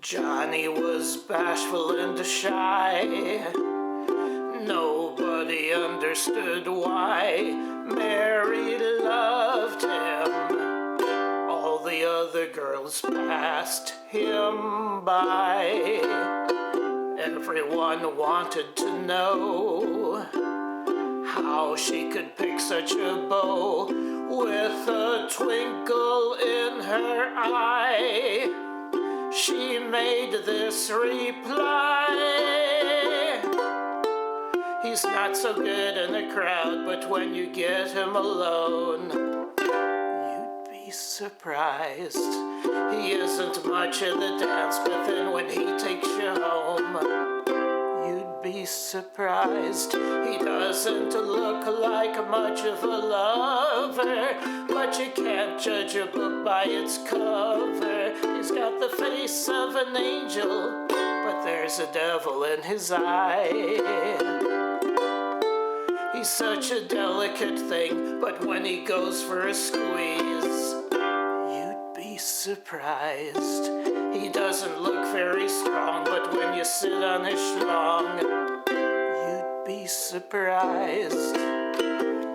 Johnny was bashful and shy. Nobody understood why. Mary loved him. All the other girls passed him by. Everyone wanted to know how she could pick such a beau with a twinkle in her eye. She made this reply: he's not so good in a crowd, but when you get him alone, you'd be surprised. He isn't much in the dance, but then when he takes you home, you'd be surprised. He doesn't look like much of a lover, but you can't judge a book by its cover. He's got the face of an angel, but there's a devil in his eye. He's such a delicate thing, but when he goes for a squeeze, you'd be surprised. He doesn't look very strong, but when you sit on his schlong, you'd be surprised.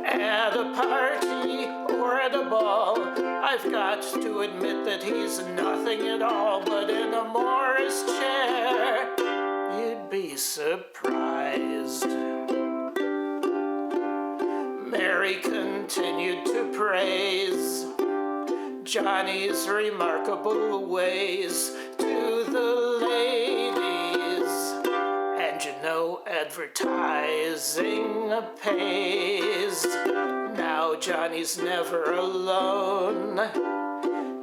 At a party or at a ball, I've got to admit that he's nothing at all, but in a Morris chair, you'd be surprised. Mary continued to praise Johnny's remarkable ways to the ladies. And you know advertising pays. Now Johnny's never alone.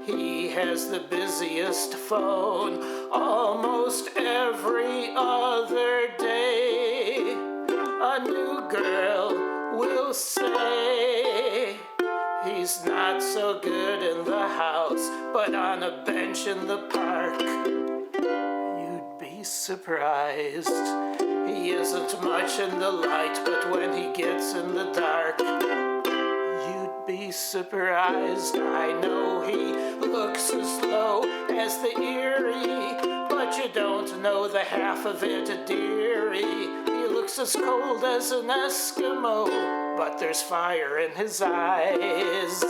He has the busiest phone almost every other day. A new girl will say he's not so good in the house, but on a bench in the park, you'd be surprised. He isn't much in the light, but when he gets in the dark, you'd be surprised. I know he looks as low as the Erie, but you don't know the half of it, dearie. He looks as cold as an Eskimo, but there's fire in his eyes.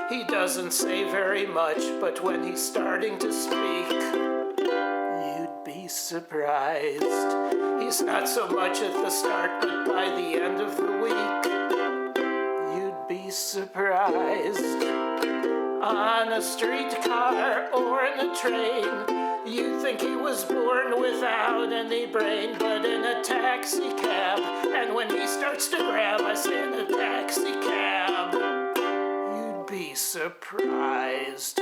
He doesn't say very much, but when he's starting to speak, you'd be surprised. He's not so much at the start, but by the end of the week, you'd be surprised. On a streetcar or in a train, you'd think he was born without any brain, but in a taxi cab, and when he starts to grab, I say in a taxi cab, you'd be surprised.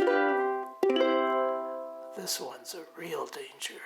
This one's a real danger.